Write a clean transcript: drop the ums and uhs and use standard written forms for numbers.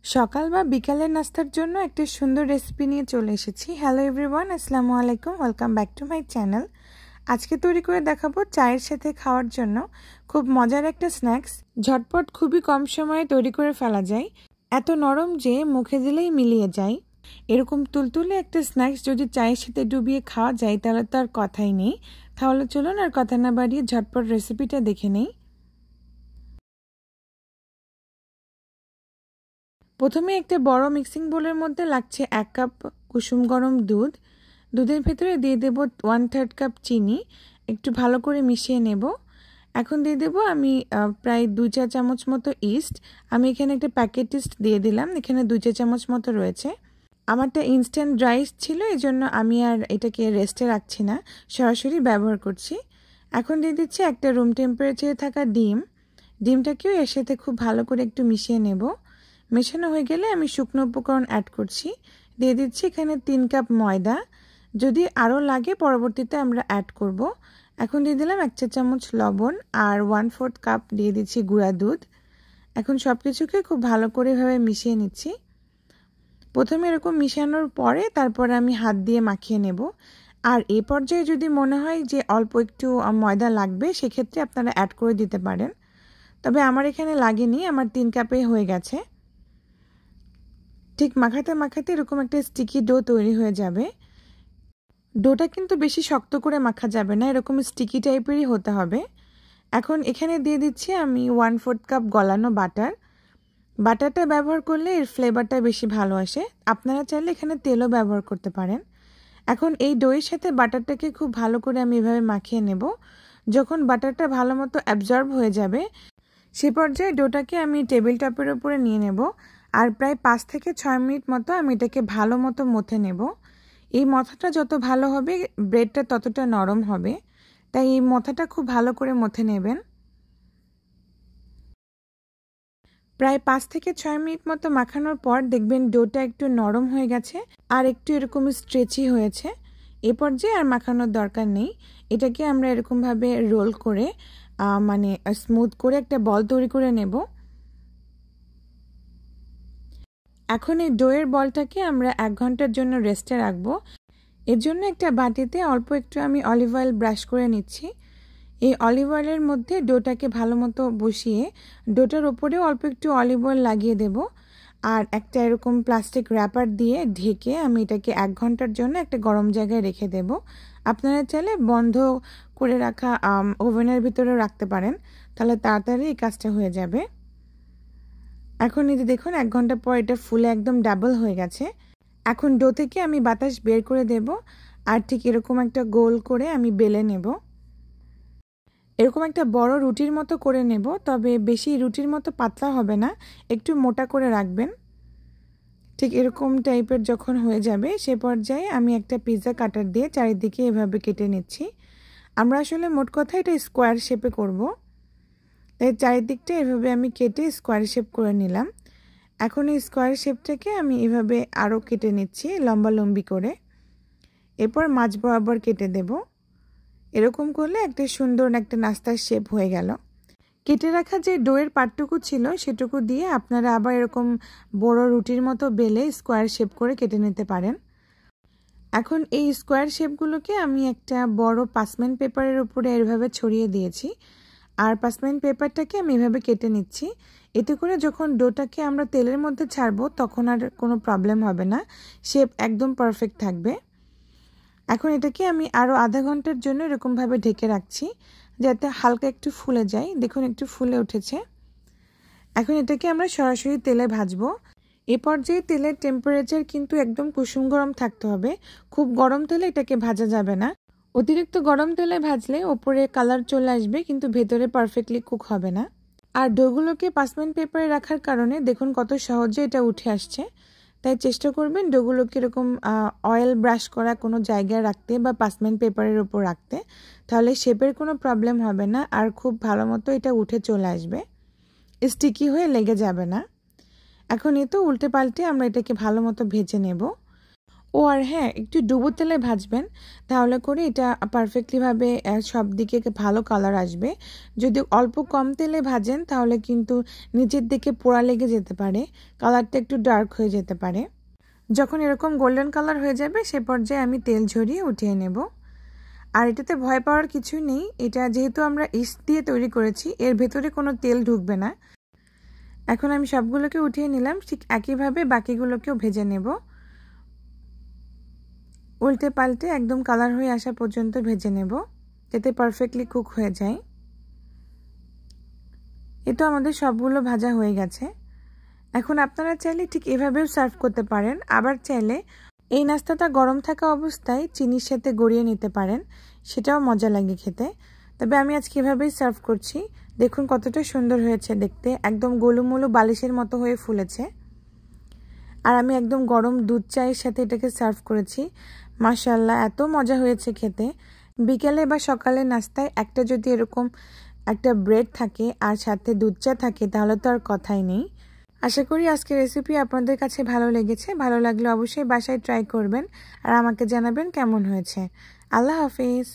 সকাল বা বিকালের নাস্তার জন্য একটা সুন্দর রেসিপি নিয়ে চলে এসেছি। হ্যালো এভরিওয়ান, আসসালামু আলাইকুম, welcome back to my channel. আজকে তৈরি করে দেখাবো চায়ের সাথে খাওয়ার জন্য খুব মজার একটা স্ন্যাক্স। ঝটপট খুবই কম সময়ে তৈরি করে ফেলা যায়, এত নরম যে মুখে দিলেই মিলিয়ে যায়। এরকম তুলতুলে একটা স্ন্যাক্স যদি চায়ের সাথে ডুবিয়ে খাওয়া যায় তাহলে তো আর কথাই নেই। তাহলে চলুন আর কথা না বাড়িয়ে ঝটপট রেসিপিটা দেখে নেই। প্রথমে একটা বড় মিক্সিং বোলের মধ্যে লাগছে 1 কাপ কুসুম গরম দুধ। দুধের ভেতরে দিয়ে দেব 1/3 কাপ চিনি, একটু ভালো করে মিশিয়ে নেব। এখন দিয়ে দেব আমি প্রায় 2 চা চামচ মতো ইস্ট। আমি এখানে একটা প্যাকেট ইস্ট দিয়ে দিলাম, এখানে 2 চা চামচ মতো রয়েছে। আমারটা ইনস্ট্যান্ট ড্রাই ইস্ট ছিল, এই জন্য আমি আর এটাকে রেস্টে রাখছি না, সরাসরি ব্যবহার করছি। এখন দিয়ে দিচ্ছি একটা রুম টেম্পারেচারে থাকা ডিমটাকেও এর সাথে খুব ভালো করে একটু মিশিয়ে নেব। মেশানো হয়ে গেলে আমি শুকনো উপকরণ অ্যাড করছি। দিয়ে দিচ্ছি এখানে 3 কাপ ময়দা, যদি আরও লাগে পরবর্তীতে আমরা অ্যাড করব। এখন দিয়ে দিলাম 1 চা চামচ লবণ আর 1/4 কাপ দিয়ে দিচ্ছি গুঁড়া দুধ। এখন সব কিছুকে খুব ভালো করে এভাবে মিশিয়ে নিচ্ছি। প্রথমে এরকম মিশানোর পরে তারপরে আমি হাত দিয়ে মাখিয়ে নেব। আর এই পর্যায়ে যদি মনে হয় যে অল্প একটু ময়দা লাগবে, সেক্ষেত্রে আপনারা অ্যাড করে দিতে পারেন। তবে আমার এখানে লাগেনি, আমার 3 কাপে হয়ে গেছে। ঠিক মাখাতে মাখাতে এরকম একটা স্টিকি ডো তৈরি হয়ে যাবে। ডোটা কিন্তু বেশি শক্ত করে মাখা যাবে না, এরকম স্টিকি টাইপেরই হতে হবে। এখন এখানে দিয়ে দিচ্ছি আমি 1/4 কাপ গলানো বাটারটা ব্যবহার করলে এর ফ্লেভারটা বেশি ভালো আসে। আপনারা চাইলে এখানে তেলও ব্যবহার করতে পারেন। এখন এই দইয়ের সাথে বাটারটাকে খুব ভালো করে আমি এভাবে মাখিয়ে নেব। যখন বাটারটা ভালো মতো অ্যাবজর্ব হয়ে যাবে, সে পর্যায়ে ডোটাকে আমি টেবিল টপের উপরে নিয়ে নেব আর প্রায় 5 থেকে 6 মিনিট মতো আমি এটাকে ভালো মতো মথে নেব। এই মথাটা যত ভালো হবে ব্রেডটা ততটা নরম হবে, তাই এই মথাটা খুব ভালো করে মথে নেবেন। প্রায় 5 থেকে 6 মিনিট মতো মাখানোর পর দেখবেন ডোটা একটু নরম হয়ে গেছে আর একটু এরকম স্ট্রেচি হয়েছে। এ পর্যায়ে আর মাখানোর দরকার নেই। এটাকে আমরা এরকমভাবে রোল করে মানে স্মুথ করে একটা বল তৈরি করে নেব। এখন এই ডোয়ের বলটাকে আমরা 1 ঘন্টার জন্য রেস্টে রাখবো। এর জন্য একটা বাটিতে অল্প একটু আমি অলিভ অয়েল ব্রাশ করে নিচ্ছি। এই অলিভ অয়েলের মধ্যে ডোটাকে ভালো মতো বসিয়ে ডোটার উপরেও অল্প একটু অলিভ অয়েল লাগিয়ে দেব আর একটা এরকম প্লাস্টিক র্যাপার দিয়ে ঢেকে আমি এটাকে 1 ঘন্টার জন্য একটা গরম জায়গায় রেখে দেব। আপনারা চাইলে বন্ধ করে রাখা ওভেনের ভিতরেও রাখতে পারেন, তাহলে তাড়াতাড়ি এই কাজটা হয়ে যাবে। এখন এই যে দেখুন 1 ঘন্টা পর এটা ফুলে একদম ডাবল হয়ে গেছে। এখন ডো থেকে আমি বাতাস বের করে দেব আর ঠিক এরকম একটা গোল করে আমি বেলে নেব। এরকম একটা বড় রুটির মতো করে নেব, তবে বেশি রুটির মতো পাতলা হবে না, একটু মোটা করে রাখবেন। ঠিক এরকম টাইপের যখন হয়ে যাবে সে পর্যায়ে আমি একটা পিৎজা কাটার দিয়ে চারিদিকে এভাবে কেটে নিচ্ছি। আমরা আসলে মোট কথা এটা স্কোয়ার শেপে করব, তাই চারিদিকটা এভাবে আমি কেটে স্কোয়ার শেপ করে নিলাম। এখন এই স্কোয়ার শেপটাকে আমি এভাবে আরও কেটে নিচ্ছি লম্বালম্বি করে, এরপর মাঝ বরাবর কেটে দেব। এরকম করলে একটা সুন্দর একটা নাস্তার শেপ হয়ে গেল। কেটে রাখা যে ডোয়ের পাটটুকু ছিল সেটুকু দিয়ে আপনারা আবার এরকম বড় রুটির মতো বেলে স্কোয়ার শেপ করে কেটে নিতে পারেন। এখন এই স্কোয়ার শেপগুলোকে আমি একটা বড় পার্চমেন্ট পেপারের উপরে এভাবে ছড়িয়ে দিয়েছি আর পার্চমেন্ট পেপারটাকে আমি এভাবে কেটে নিচ্ছি। এতে করে যখন ডোটাকে আমরা তেলের মধ্যে ছাড়বো তখন আর কোনো প্রবলেম হবে না, শেপ একদম পারফেক্ট থাকবে। এখন এটাকে আমি আরও আধা ঘন্টার জন্য এরকমভাবে ঢেকে রাখছি যাতে হালকা একটু ফুলে যায়। দেখুন একটু ফুলে উঠেছে। এখন এটাকে আমরা সরাসরি তেলে ভাজবো। এ পর্যায়ে তেলের টেম্পারেচার কিন্তু একদম কুসুম গরম থাকতে হবে, খুব গরম তেলে এটাকে ভাজা যাবে না। অতিরিক্ত গরম তেলে ভাজলে ওপরে কালার চলে আসবে কিন্তু ভেতরে পারফেক্টলি কুক হবে না। আর ডোগুলোকে পার্চমেন্ট পেপারে রাখার কারণে দেখুন কত সহজে এটা উঠে আসছে। তাই চেষ্টা করবেন ডোগুলোকে এরকম অয়েল ব্রাশ করা কোনো জায়গায় রাখতে বা পার্চমেন্ট পেপারের উপর রাখতে, তাহলে শেপের কোনো প্রবলেম হবে না আর খুব ভালো মতো এটা উঠে চলে আসবে, স্টিকি হয়ে লেগে যাবে না। এখন এই তো উল্টে পাল্টে আমরা এটাকে ভালো মতো ভেজে নেব। ও আর হ্যাঁ, একটু ডুবো তেলে ভাজবেন, তাহলে করে এটা পারফেক্টলিভাবে সব দিকে ভালো কালার আসবে। যদি অল্প কম তেলে ভাজেন তাহলে কিন্তু নিচের দিকে পোড়া লেগে যেতে পারে, কালারটা একটু ডার্ক হয়ে যেতে পারে। যখন এরকম গোল্ডেন কালার হয়ে যাবে সে পর্যায়ে আমি তেল ঝরিয়ে উঠিয়ে নেব। আর এটাতে ভয় পাওয়ার কিছু নেই, এটা যেহেতু আমরা ইস্ট দিয়ে তৈরি করেছি এর ভেতরে কোনো তেল ঢুকবে না। এখন আমি সবগুলোকে উঠিয়ে নিলাম, ঠিক একইভাবে বাকিগুলোকেও ভেজে নেব। উল্টে পাল্টে একদম কালার হয়ে আসা পর্যন্ত ভেজে নেব, যাতে পারফেক্টলি কুক হয়ে যায়। এটা আমাদের সবগুলো ভাজা হয়ে গেছে। এখন আপনারা চাইলে ঠিক এভাবেও সার্ভ করতে পারেন, আবার চাইলে এই নাস্তাটা গরম থাকা অবস্থায় চিনির সাথে গড়িয়ে নিতে পারেন, সেটাও মজা লাগে খেতে। তবে আমি আজকে এভাবেই সার্ভ করছি। দেখুন কতটা সুন্দর হয়েছে দেখতে, একদম গোলুমোলু বালিশের মতো হয়ে ফুলেছে। আর আমি একদম গরম দুধ চায়ের সাথে এটাকে সার্ভ করেছি। মাশাআল্লাহ, এত মজা হয়েছে খেতে। বিকেলে বা সকালে নাস্তায় একটা যদি এরকম একটা ব্রেড থাকে আর সাথে দুধ চা থাকে তাহলে তো আর কথাই নেই। আশা করি আজকের রেসিপি আপনাদের কাছে ভালো লেগেছে। ভালো লাগলে অবশ্যই বাসায় ট্রাই করবেন আর আমাকে জানাবেন কেমন হয়েছে। আল্লাহ হাফিজ।